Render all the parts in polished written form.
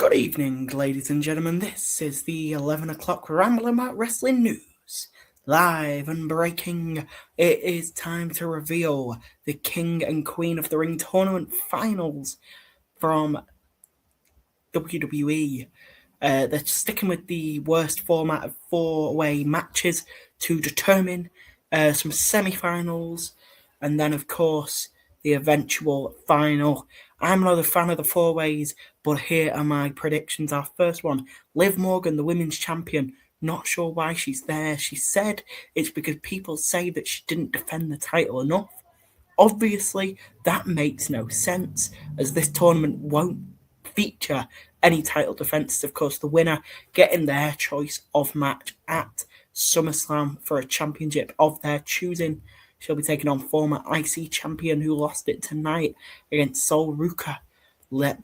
Good evening, ladies and gentlemen. This is the 11 o'clock Ramble About Wrestling News. Live and breaking, it is time to reveal the King and Queen of the Ring tournament finals from WWE. They're sticking with the worst format of four-way matches to determine some semi-finals, and then, of course, the eventual final. I'm not a fan of the four-ways, but here are my predictions. Our first one, Liv Morgan, the women's champion. Not sure why she's there. She said it's because people say that she didn't defend the title enough. Obviously, that makes no sense, as this tournament won't feature any title defences. Of course, the winner getting their choice of match at SummerSlam for a championship of their choosing. She'll be taking on former IC champion who lost it tonight against Sol Ruka.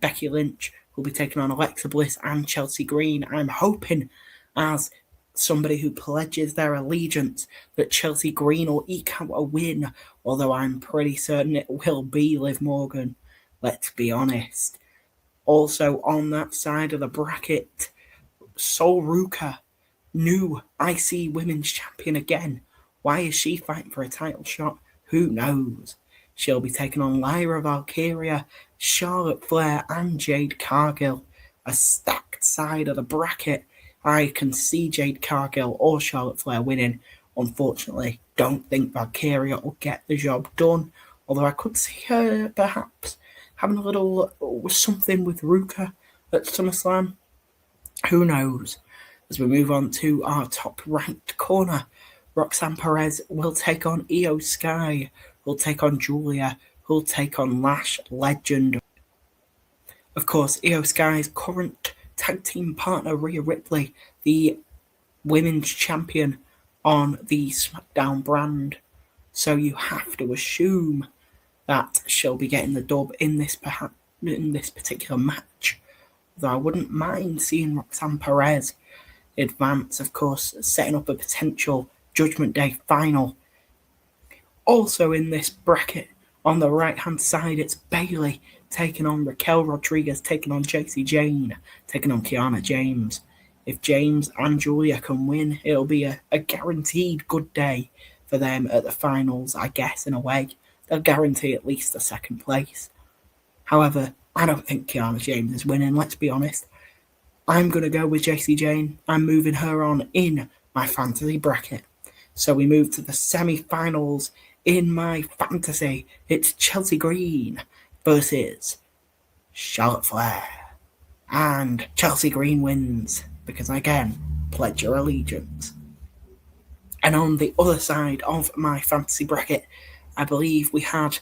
Becky Lynch will be taking on Alexa Bliss and Chelsea Green. I'm hoping, as somebody who pledges their allegiance, that Chelsea Green will eke out a win, although I'm pretty certain it will be Liv Morgan. Let's be honest. Also on that side of the bracket, Sol Ruka, new IC Women's Champion again. Why is she fighting for a title shot? Who knows? She'll be taking on Lyra Valkyria, Charlotte Flair and Jade Cargill. A stacked side of the bracket. I can see Jade Cargill or Charlotte Flair winning. Unfortunately, don't think Valkyria will get the job done, although I could see her perhaps having a little something with Ruka at SummerSlam. Who knows? As we move on to our top ranked corner, Roxanne Perez will take on Io Sky, will take on Julia, who'll take on Lash Legend. Of course, Io Sky's current tag team partner, Rhea Ripley, the women's champion on the SmackDown brand. So you have to assume that she'll be getting the dub in this particular match. Though I wouldn't mind seeing Roxanne Perez advance, of course, setting up a potential Judgment Day final. Also in this bracket, on the right-hand side, it's Bayley taking on Raquel Rodriguez, taking on Jacy Jayne, taking on Kiana James. If James and Julia can win, it'll be a guaranteed good day for them at the finals, I guess, in a way. They'll guarantee at least a second place. However, I don't think Kiana James is winning, let's be honest. I'm going to go with Jacy Jayne. I'm moving her on in my fantasy bracket. So we move to the semi-finals in my fantasy. It's Chelsea Green versus Charlotte Flair. And Chelsea Green wins because, again, pledge your allegiance. And on the other side of my fantasy bracket, I believe we had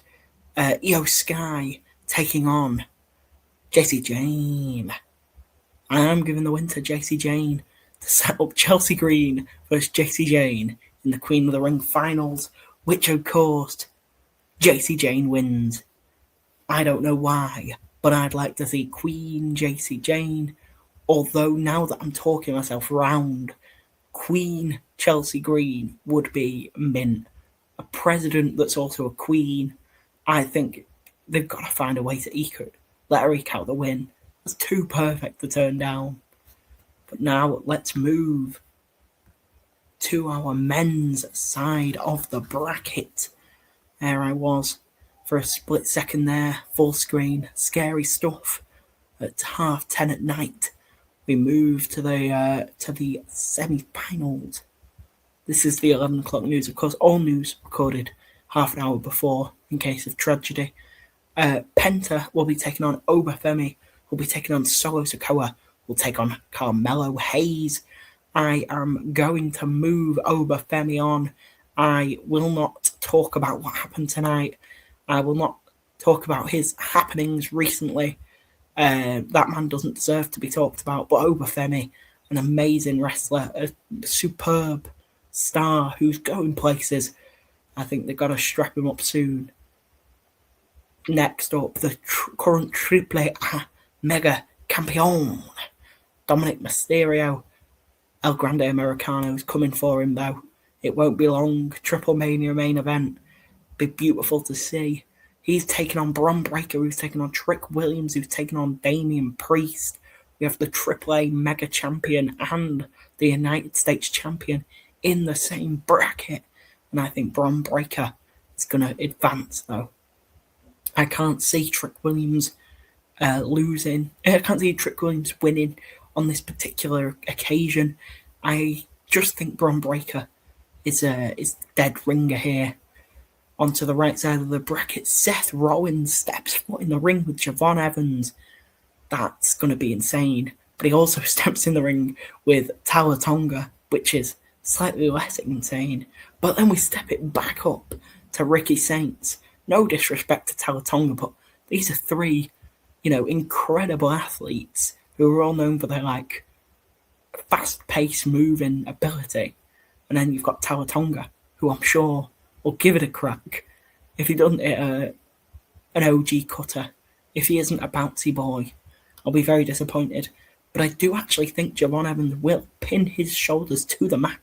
Io Sky taking on Jacy Jayne. I am giving the win to Jacy Jayne to set up Chelsea Green versus Jacy Jayne in the Queen of the Ring finals, which of course Jacy Jayne wins. I don't know why, but I'd like to see Queen Jacy Jayne, although now that I'm talking myself round, Queen Chelsea Green would be mint. A president that's also a queen. I think they've got to find a way to let her eke out the win. It's too perfect to turn down. But now let's move to our men's side of the bracket. There I was for a split second there, full screen, scary stuff. At 10:30 at night, we move to the semi-finals. This is the 11 o'clock news. Of course, all news recorded half an hour before in case of tragedy. Penta will be taking on Obafemi, will be taking on Solo Sikoa, will take on Carmelo Hayes. I am going to move Obafemi on. I will not talk about what happened tonight. I will not talk about his happenings recently. That man doesn't deserve to be talked about. But Obafemi, an amazing wrestler, a superb star who's going places. I think they've got to strap him up soon. Next up, the current Triple A Mega Campeon, Dominic Mysterio. El Grande Americano is coming for him, though. It won't be long. Triple Mania main event. Be beautiful to see. He's taking on Bron Breakker, who's taking on Trick Williams, who's taking on Damian Priest. We have the AAA Mega Champion and the United States Champion in the same bracket. And I think Bron Breakker is going to advance, though. I can't see Trick Williams losing. I can't see Trick Williams winning on this particular occasion. I just think Bron Breakker is dead ringer here. Onto the right side of the bracket, Seth Rollins steps foot in the ring with Javon Evans. That's going to be insane. But he also steps in the ring with Tala Tonga, which is slightly less insane. But then we step it back up to Ricky Saints. No disrespect to Tala Tonga, but these are three, incredible athletes who are all known for their fast-paced moving ability. And then you've got Tala Tonga, who I'm sure will give it a crack. If he doesn't hit an OG cutter, if he isn't a bouncy boy, I'll be very disappointed. But I do actually think Javon Evans will pin his shoulders to the mat.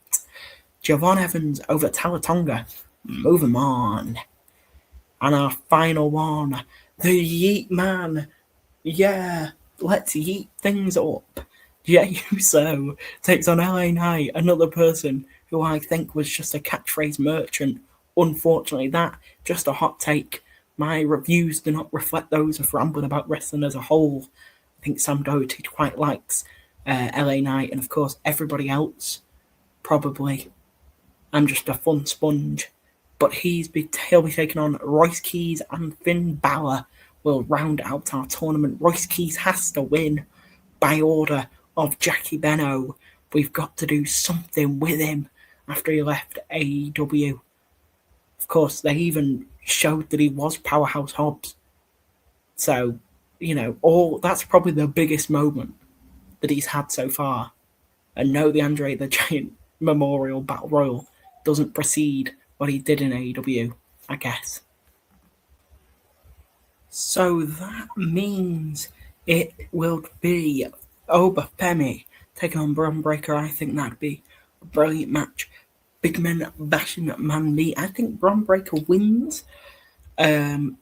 Javon Evans over Tala Tonga. Move him on. And our final one, the Yeet Man. Yeah, let's yeet things up. Jey Uso takes on LA Knight, another person who I think was just a catchphrase merchant. Unfortunately, that just a hot take. My reviews do not reflect those of rambling about wrestling as a whole. I think Sam Doherty quite likes LA Knight, and of course everybody else probably. I'm just a fun sponge. But he'll be taking on Royce Keys, and Finn Balor will round out our tournament. Royce Keys has to win by order of JackyBeno. We've got to do something with him after he left AEW. Of course, they even showed that he was Powerhouse Hobbs. So, that's probably the biggest moment that he's had so far. And no, the Andre the Giant Memorial Battle Royal doesn't precede what he did in AEW, I guess. So that means it will be Obafemi taking on Bron Breakker. I think that'd be a brilliant match. Big men bashing man meat. I think Bron Breakker wins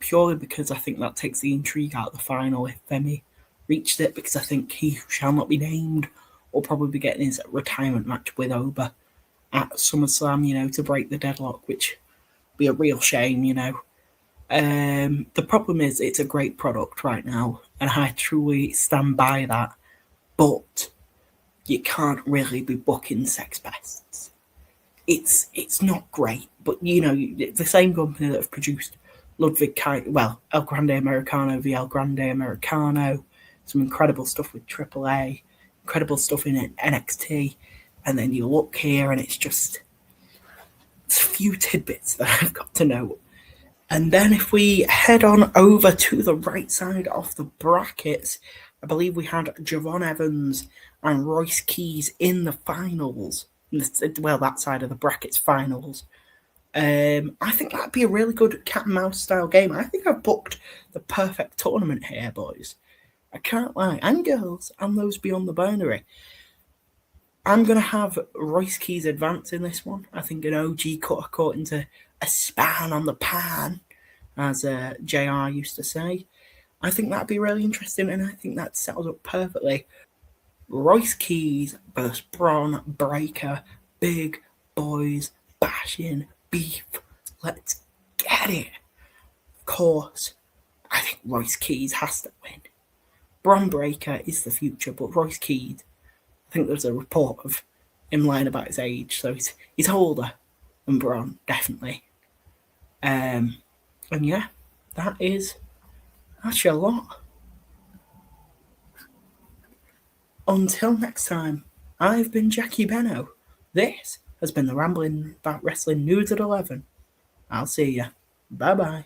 purely because I think that takes the intrigue out of the final if Femi reached it, because I think he who shall not be named will probably be getting his retirement match with Oba at SummerSlam, to break the deadlock, which would be a real shame, The problem is it's a great product right now, and I truly stand by that, but you can't really be booking sex pests. It's not great, but the same company that have produced Ludwig El Grande Americano v El Grande Americano, some incredible stuff with AAA, incredible stuff in NXT, and then you look here and it's a few tidbits that I've got to know. And then if we head on over to the right side of the brackets, I believe we had Javon Evans and Royce Keys in the finals. That side of the brackets finals. I think that'd be a really good cat and mouse style game. I think I've booked the perfect tournament here, boys. I can't lie. And girls, and those beyond the boundary. I'm going to have Royce Keys advance in this one. I think an OG cut caught into a span on the pan, as JR used to say. I think that'd be really interesting, and I think that settles up perfectly. Royce Keys versus Bron Breakker. Big boys bashing beef. Let's get it. Of course, I think Royce Keys has to win. Bron Breakker is the future, but Royce Keys, I think there's a report of him lying about his age, so he's older than Bron, definitely. And yeah, that's your lot. Until next time, I've been JackyBeno. This has been the Rambling About Wrestling News at 11. I'll see ya. Bye-bye.